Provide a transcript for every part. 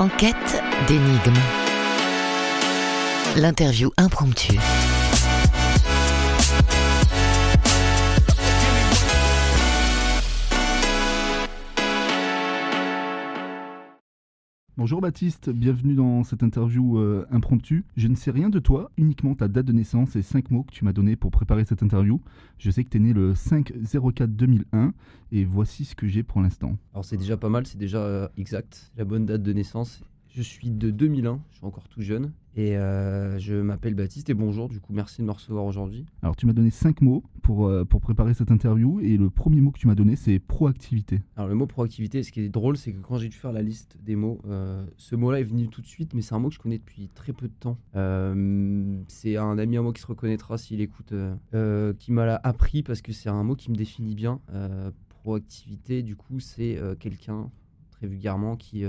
En quête d'énigmes. L'interview impromptue. Bonjour Baptiste, bienvenue dans cette interview impromptue. Je ne sais rien de toi, uniquement ta date de naissance et 5 mots que tu m'as donnés pour préparer cette interview. Je sais que tu es né le 5/04/2001 et voici ce que j'ai pour l'instant. Alors c'est déjà pas mal, c'est déjà exact, la bonne date de naissance. Je suis de 2001, je suis encore tout jeune et je m'appelle Baptiste et bonjour, du coup merci de me recevoir aujourd'hui. Alors tu m'as donné 5 mots pour préparer cette interview et le premier mot que tu m'as donné c'est proactivité. Alors le mot proactivité, ce qui est drôle, c'est que quand j'ai dû faire la liste des mots, ce mot-là est venu tout de suite, mais c'est un mot que je connais depuis très peu de temps. C'est un ami à moi qui se reconnaîtra s'il écoute, qui m'a appris parce que c'est un mot qui me définit bien. Proactivité, du coup, c'est quelqu'un, très vulgairement, qui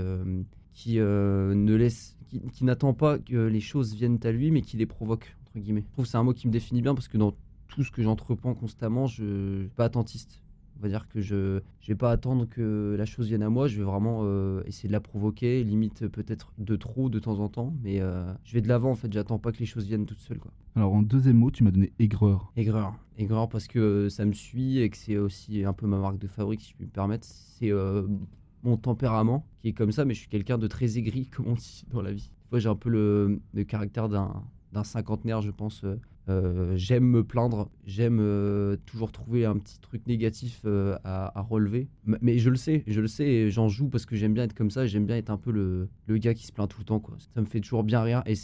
n'attend pas que les choses viennent à lui, mais qui les provoque, entre guillemets. Je trouve que c'est un mot qui me définit bien parce que dans tout ce que j'entreprends constamment, je ne suis pas attentiste. On va dire que je vais pas attendre que la chose vienne à moi, je vais vraiment essayer de la provoquer, limite peut-être de trop de temps en temps, mais je vais de l'avant en fait, j'attends pas que les choses viennent toutes seules, quoi. Alors en deuxième mot, tu m'as donné aigreur. Aigreur parce que ça me suit et que c'est aussi un peu ma marque de fabrique, si je puis me permettre. C'est mon tempérament qui est comme ça, mais je suis quelqu'un de très aigri, comme on dit dans la vie. Des fois, j'ai un peu le caractère d'un cinquantenaire, je pense. J'aime me plaindre, j'aime toujours trouver un petit truc négatif à relever. Mais je le sais et j'en joue parce que j'aime bien être comme ça, j'aime bien être un peu le gars qui se plaint tout le temps, quoi. Ça me fait toujours bien rire et je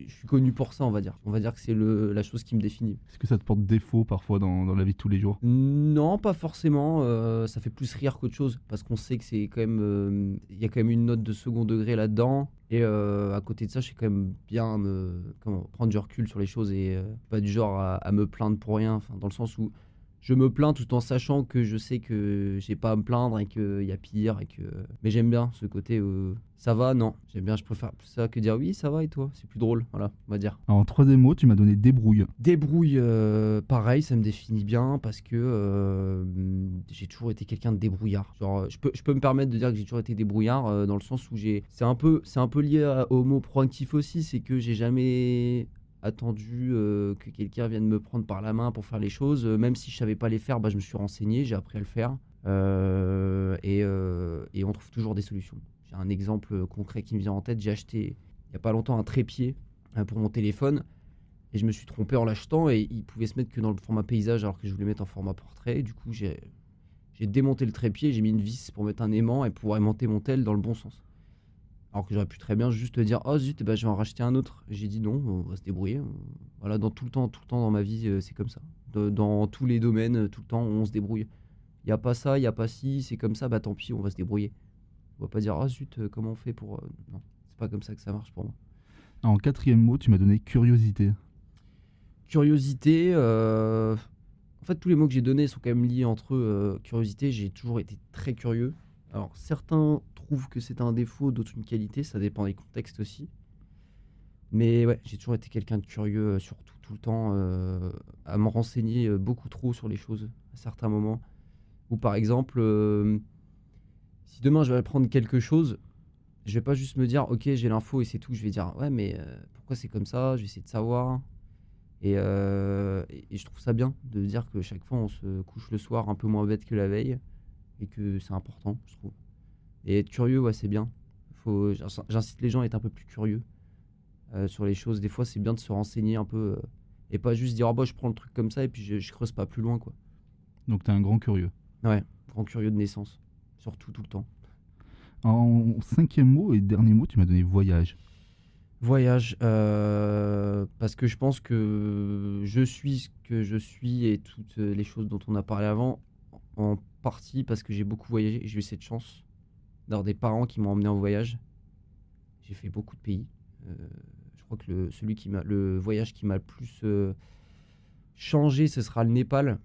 suis connu pour ça, on va dire. On va dire que c'est la chose qui me définit. Est-ce que ça te porte défaut parfois dans la vie de tous les jours ? Non, pas forcément, ça fait plus rire qu'autre chose parce qu'on sait que c'est quand même, il y a quand même une note de second degré là-dedans. Et à côté de ça, je sais quand même bien prendre du recul sur les choses et pas du genre à me plaindre pour rien. Enfin, dans le sens où je me plains tout en sachant que je sais que j'ai pas à me plaindre et qu'il y a pire. Mais j'aime bien ce côté ça va, non. J'aime bien, je préfère plus ça que dire oui, ça va et toi. C'est plus drôle, voilà, on va dire. Alors en troisième mot, tu m'as donné débrouille. Débrouille, pareil, ça me définit bien parce que j'ai toujours été quelqu'un de débrouillard. Genre, je peux me permettre de dire que j'ai toujours été débrouillard dans le sens où c'est un peu lié au mot proactif aussi, c'est que j'ai jamais attendu que quelqu'un vienne me prendre par la main pour faire les choses. Même si je savais pas les faire, je me suis renseigné, j'ai appris à le faire et on trouve toujours des solutions. J'ai un exemple concret qui me vient en tête. J'ai acheté il n'y a pas longtemps un trépied pour mon téléphone et je me suis trompé en l'achetant et il pouvait se mettre que dans le format paysage alors que je voulais mettre en format portrait. Et du coup, j'ai démonté le trépied, j'ai mis une vis pour mettre un aimant et pouvoir aimanter mon tel dans le bon sens. Alors que j'aurais pu très bien juste dire « Oh zut, je vais en racheter un autre ». J'ai dit non, on va se débrouiller. Voilà, tout le temps dans ma vie, c'est comme ça. Dans tous les domaines, tout le temps, on se débrouille. Il n'y a pas ça, il n'y a pas ci, c'est comme ça, tant pis, on va se débrouiller. On va pas dire « Ah zut, comment on fait pour… » Non, c'est pas comme ça que ça marche pour moi. Alors, en quatrième mot, tu m'as donné curiosité. Curiosité, en fait tous les mots que j'ai donnés sont quand même liés entre eux. Curiosité, j'ai toujours été très curieux. Alors certains trouvent que c'est un défaut, d'autres une qualité, ça dépend des contextes aussi. Mais ouais, j'ai toujours été quelqu'un de curieux, surtout tout le temps, à me renseigner beaucoup trop sur les choses à certains moments. Ou par exemple, si demain je vais apprendre quelque chose, je vais pas juste me dire ok j'ai l'info et c'est tout, je vais dire ouais mais pourquoi c'est comme ça, je vais essayer de savoir. Et je trouve ça bien de dire que chaque fois on se couche le soir un peu moins bête que la veille et que c'est important, je trouve. Et être curieux, ouais, c'est bien. J'incite les gens à être un peu plus curieux sur les choses. Des fois, c'est bien de se renseigner un peu et pas juste dire je prends le truc comme ça et puis je creuse pas plus loin, quoi. Donc t'es un grand curieux. Ouais, grand curieux de naissance, surtout tout le temps. En cinquième mot et dernier mot, tu m'as donné voyage. Voyage, parce que je pense que je suis ce que je suis et toutes les choses dont on a parlé avant, en partie parce que j'ai beaucoup voyagé et j'ai eu cette chance d'avoir des parents qui m'ont emmené en voyage. J'ai fait beaucoup de pays. Je crois que le voyage qui m'a le plus changé, ce sera le Népal,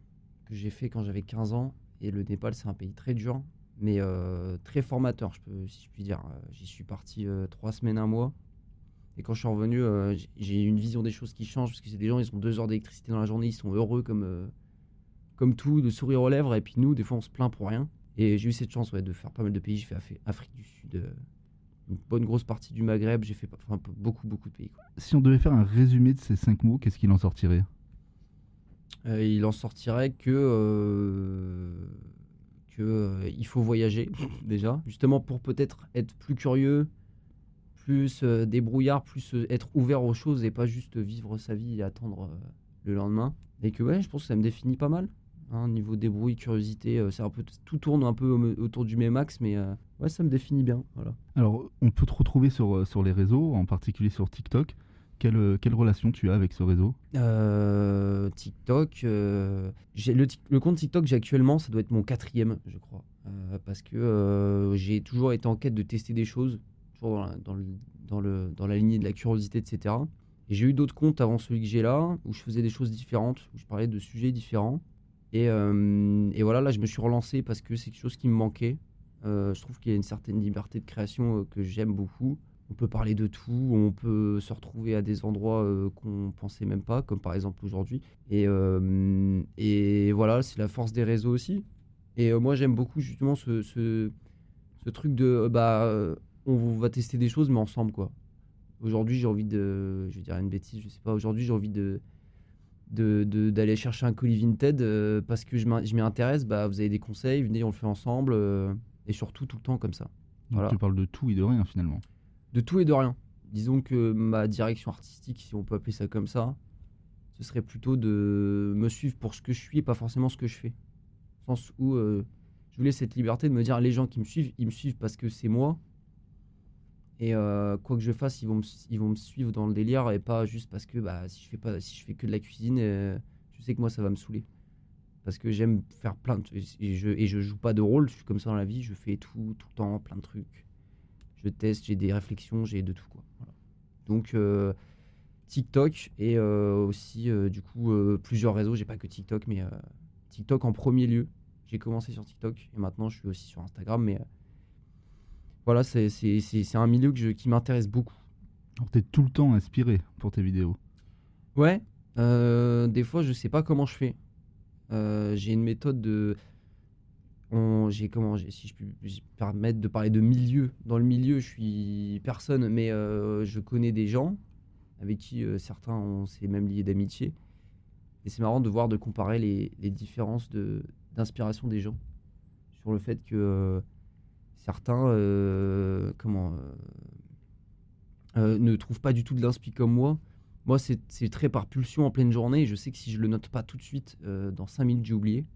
que j'ai fait quand j'avais 15 ans. Et le Népal, c'est un pays très dur, mais très formateur, si je puis dire. J'y suis parti 3 semaines, 1 mois. Et quand je suis revenu, j'ai une vision des choses qui change, parce que c'est des gens, ils ont 2 heures d'électricité dans la journée, ils sont heureux comme tout, de sourire aux lèvres, et puis nous, des fois, on se plaint pour rien. Et j'ai eu cette chance de faire pas mal de pays. J'ai fait Afrique du Sud, une bonne grosse partie du Maghreb, j'ai fait beaucoup de pays, quoi. Si on devait faire un résumé de ces 5 mots, qu'est-ce qu'il en sortirait? Il en sortirait il faut voyager déjà, justement pour peut-être être plus curieux, plus débrouillard, plus être ouvert aux choses et pas juste vivre sa vie et attendre le lendemain. Et que ouais, je pense que ça me définit pas mal. Niveau débrouille, curiosité, c'est un peu tout tourne un peu autour du même axe, mais ouais, ça me définit bien. Voilà. Alors, on peut te retrouver sur les réseaux, en particulier sur TikTok. Quelle relation tu as avec ce réseau? TikTok, j'ai le compte TikTok que j'ai actuellement, ça doit être mon 4e, je crois, parce que j'ai toujours été en quête de tester des choses, toujours dans la lignée de la curiosité, etc. Et j'ai eu d'autres comptes avant celui que j'ai là, où je faisais des choses différentes, où je parlais de sujets différents. Et voilà, là, je me suis relancé parce que c'est quelque chose qui me manquait. Je trouve qu'il y a une certaine liberté de création que j'aime beaucoup. On peut parler de tout, on peut se retrouver à des endroits qu'on pensait même pas, comme par exemple aujourd'hui. Et voilà, c'est la force des réseaux aussi. Et moi, j'aime beaucoup justement ce truc de on va tester des choses, mais ensemble, quoi. Aujourd'hui, j'ai envie je vais dire une bêtise, je sais pas. Aujourd'hui, j'ai envie d'aller chercher un colis Vinted parce que je m'y intéresse. Vous avez des conseils, venez, on le fait ensemble. Et surtout, tout le temps comme ça. Donc Voilà. tu parles de tout et de rien finalement. De tout et de rien. Disons que ma direction artistique, si on peut appeler ça comme ça, ce serait plutôt de me suivre pour ce que je suis et pas forcément ce que je fais. Au sens où je voulais cette liberté de me dire les gens qui me suivent, ils me suivent parce que c'est moi. Et quoi que je fasse, ils vont me suivre dans le délire et pas juste parce que si je fais que de la cuisine, je sais que moi ça va me saouler. Parce que j'aime faire plein de et je joue pas de rôle, je suis comme ça dans la vie, je fais tout le temps, plein de trucs. Je teste, j'ai des réflexions, j'ai de tout, quoi. Voilà. Donc TikTok et aussi du coup plusieurs réseaux, j'ai pas que TikTok, mais TikTok en premier lieu. J'ai commencé sur TikTok et maintenant je suis aussi sur Instagram, mais voilà, c'est un milieu qui m'intéresse beaucoup. Alors t'es tout le temps inspiré pour tes vidéos. Ouais, des fois je sais pas comment je fais. J'ai une méthode si je puis me permettre de parler de milieu. Dans le milieu, je suis personne, mais je connais des gens avec qui certains on s'est même liés d'amitié. Et c'est marrant de comparer les différences d'inspiration des gens. Sur le fait que certains ne trouvent pas du tout de l'inspi comme moi. Moi, c'est très par pulsion en pleine journée. Et je sais que si je le note pas tout de suite, dans 5 minutes, j'ai oublié.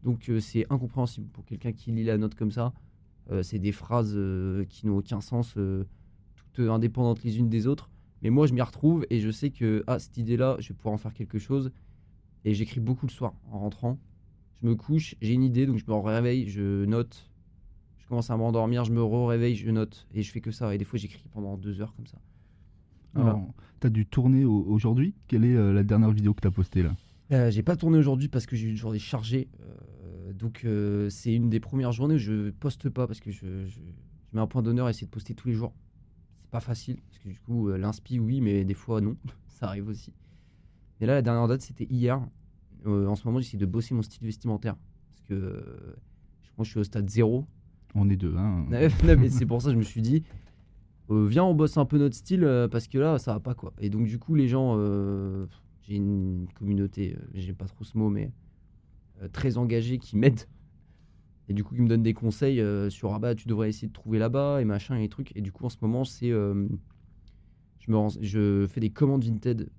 Donc c'est incompréhensible pour quelqu'un qui lit la note comme ça. C'est des phrases qui n'ont aucun sens, toutes indépendantes les unes des autres. Mais moi, je m'y retrouve et je sais que cette idée-là, je vais pouvoir en faire quelque chose. Et j'écris beaucoup le soir en rentrant. Je me couche, j'ai une idée, donc je me réveille, je note. Je commence à m'endormir, je me réveille, je note. Et je fais que ça. Et des fois, j'écris pendant 2 heures comme ça. Voilà. Alors, t'as dû tourner aujourd'hui. Quelle est la dernière vidéo que t'as postée là? J'ai pas tourné aujourd'hui parce que j'ai eu une journée chargée. Donc c'est une des premières journées où je poste pas parce que je mets un point d'honneur à essayer de poster tous les jours. C'est pas facile parce que du coup l'inspi oui, mais des fois non, ça arrive aussi. Et là la dernière date c'était hier. En ce moment j'essaie de bosser mon style vestimentaire parce que je pense que je suis au stade 0. On est deux, hein. Non, mais c'est pour ça que je me suis dit viens on bosse un peu notre style parce que là ça va pas, quoi. Et donc du coup les gens, j'ai une communauté, j'aime pas trop ce mot, mais très engagés qui m'aident et du coup qui me donnent des conseils sur tu devrais essayer de trouver là-bas et machin et trucs. Et du coup en ce moment c'est je fais des commandes Vinted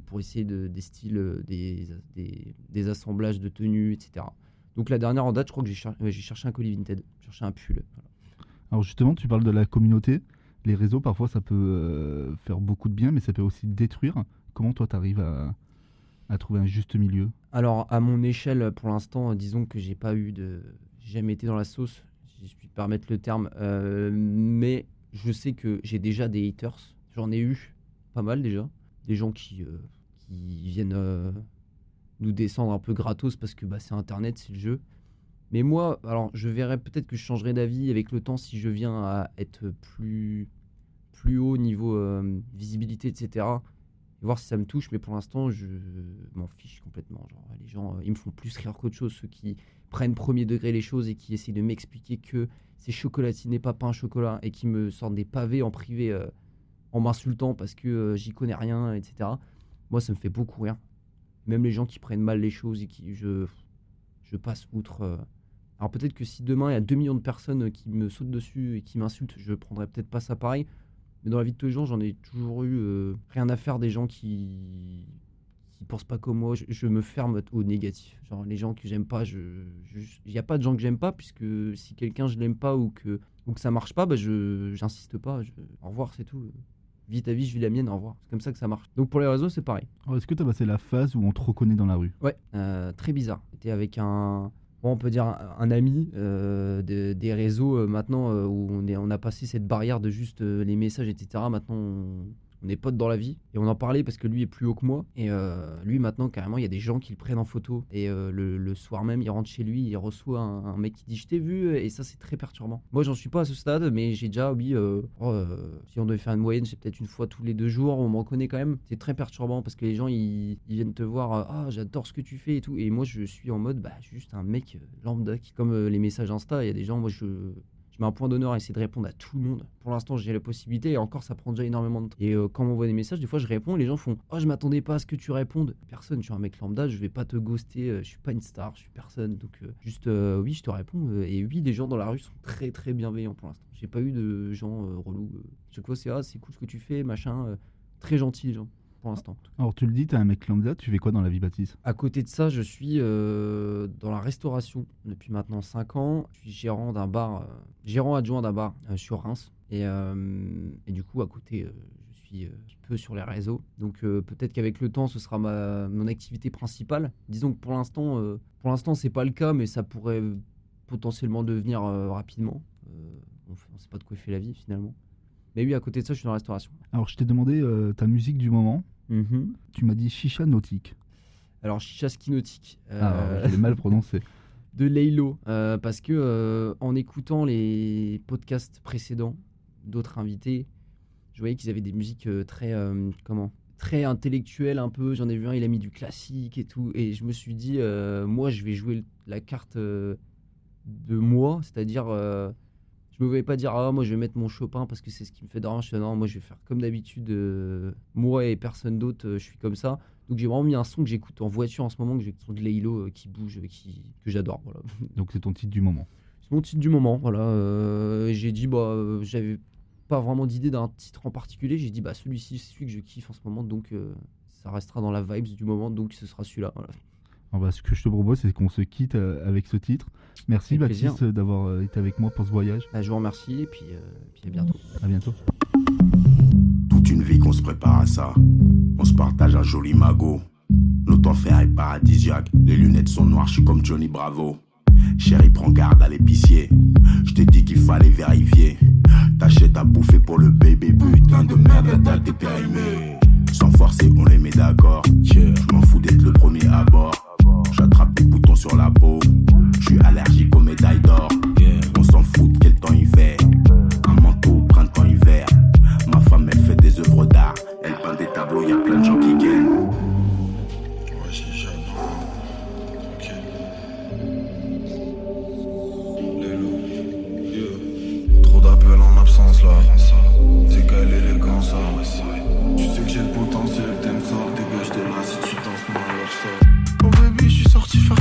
pour essayer des styles, des assemblages de tenues, etc. Donc la dernière en date, je crois que j'ai cherché un colis Vinted, j'ai cherché un pull. Voilà. Alors justement, tu parles de la communauté. Les réseaux, parfois, ça peut faire beaucoup de bien, mais ça peut aussi détruire. Comment toi, tu arrives à trouver un juste milieu? Alors à mon échelle, pour l'instant, disons que j'ai jamais été dans la sauce, si je puis me permettre le terme, mais je sais que j'ai déjà des haters. J'en ai eu pas mal déjà, des gens qui viennent nous descendre un peu gratos parce que c'est Internet, c'est le jeu. Mais moi, alors je verrais peut-être que je changerai d'avis avec le temps si je viens à être plus haut niveau visibilité, etc. Et voir si ça me touche, mais pour l'instant, je m'en fiche complètement. Genre, les gens, ils me font plus rire qu'autre chose. Ceux qui prennent premier degré les choses et qui essayent de m'expliquer que c'est chocolatiné, pas pain au chocolat, et qui me sortent des pavés en privé en m'insultant parce que j'y connais rien, etc. Moi, ça me fait beaucoup rire. Même les gens qui prennent mal les choses et qui je passe outre. Alors peut-être que si demain il y a 2 millions de personnes qui me sautent dessus et qui m'insultent, je prendrais peut-être pas ça pareil. Mais dans la vie de tous les jours, j'en ai toujours eu rien à faire des gens qui pensent pas comme moi. Je me ferme au négatif. Genre les gens que j'aime pas, il y a pas de gens que j'aime pas, puisque si quelqu'un je l'aime pas ou que ça marche pas, bah j'insiste pas. Au revoir, c'est tout. Vis ta vie, je vis la mienne, au revoir. C'est comme ça que ça marche. Donc pour les réseaux, c'est pareil. Alors, est-ce que tu as passé la phase où on te reconnaît dans la rue? Ouais, très bizarre. J'étais avec on peut dire un ami des réseaux maintenant où on a passé cette barrière de juste les messages, etc. Maintenant, on est potes dans la vie et on en parlait parce que lui est plus haut que moi. Et lui, maintenant, carrément, il y a des gens qui le prennent en photo. Et le soir même, il rentre chez lui, il reçoit un mec qui dit « Je t'ai vu ». Et ça, c'est très perturbant. Moi, j'en suis pas à ce stade, mais j'ai déjà, oui, si on devait faire une moyenne, c'est peut-être une fois tous les 2 jours, on me reconnaît quand même. C'est très perturbant parce que les gens, ils viennent te voir « Ah, j'adore ce que tu fais » et tout. Et moi, je suis en mode « Je suis juste un mec lambda ». Comme les messages Insta, il y a des gens, moi, je mets un point d'honneur à essayer de répondre à tout le monde. Pour l'instant, j'ai la possibilité et encore, ça prend déjà énormément de temps. Et quand on m'envoie des messages, des fois, je réponds et les gens font « Oh, je m'attendais pas à ce que tu répondes ». Personne, je suis un mec lambda, je vais pas te ghoster, je suis pas une star, je suis personne. Donc, oui, je te réponds. Et oui, les gens dans la rue sont très, très bienveillants pour l'instant. J'ai pas eu de gens relous. Chaque fois, c'est cool ce que tu fais, machin. Très gentil, les gens. Pour l'instant. Alors tu le dis, t'es un mec lambda, tu fais quoi dans la vie, Baptiste? À côté de ça, je suis dans la restauration depuis maintenant 5 ans. Je suis gérant adjoint d'un bar sur Reims. Et du coup, à côté, je suis un petit peu sur les réseaux. Donc peut-être qu'avec le temps, ce sera mon activité principale. Disons que pour l'instant, c'est pas le cas, mais ça pourrait potentiellement devenir rapidement. On ne sait pas de quoi fait la vie finalement. Mais oui, à côté de ça, je suis dans la restauration. Alors je t'ai demandé ta musique du moment. Tu m'as dit chicha nautique. Alors chicha ski nautique. Je l'ai mal prononcé. De Laylo, parce que en écoutant les podcasts précédents d'autres invités, je voyais qu'ils avaient des musiques très intellectuelles un peu. J'en ai vu un, il a mis du classique et tout, et je me suis dit, moi, je vais jouer la carte de moi, c'est-à-dire, je me voyais pas dire, moi, je vais mettre mon Chopin parce que c'est ce qui me fait dormir. Je suis non, moi, je vais faire comme d'habitude, moi et personne d'autre, je suis comme ça. Donc j'ai vraiment mis un son que j'écoute en voiture en ce moment, que j'écoute de Laylo qui bouge, que j'adore. Voilà. Donc c'est ton titre du moment. C'est mon titre du moment, voilà. J'ai dit, j'avais pas vraiment d'idée d'un titre en particulier. J'ai dit, celui-ci, c'est celui que je kiffe en ce moment, donc ça restera dans la vibes du moment, donc ce sera celui-là. Voilà. Alors, ce que je te propose, c'est qu'on se quitte avec ce titre. Merci avec Baptiste plaisir d'avoir été avec moi pour ce voyage. Je vous remercie et puis à bientôt. À bientôt. Toute une vie qu'on se prépare à ça. On se partage un joli magot. Notre enfer est paradisiaque. Les lunettes sont noires, je suis comme Johnny Bravo. Chérie, prends garde à l'épicier. Je t'ai dit qu'il fallait vérifier. T'achètes à bouffer pour le bébé. Putain de merde, la dalle t'es périmée. Sans forcer, on les met d'accord. Je m'en fous d'être le premier à bord. J'attrape des boutons sur la peau. Je suis allergique aux médailles d'or. On s'en fout de quel temps il fait. Un manteau, printemps, hiver. Ma femme, elle fait des œuvres d'art. Elle peint des tableaux, y'a plein de gens qui gagnent. Ouais, c'est jeune. Ok. Lélo. Yeah. Trop d'appels en absence là. C'est quelle élégance ça. Tu sais que j'ai le potentiel, t'aimes ça. Dégage de là si tu danses mal, lâche ça. Oh baby, je suis sorti faire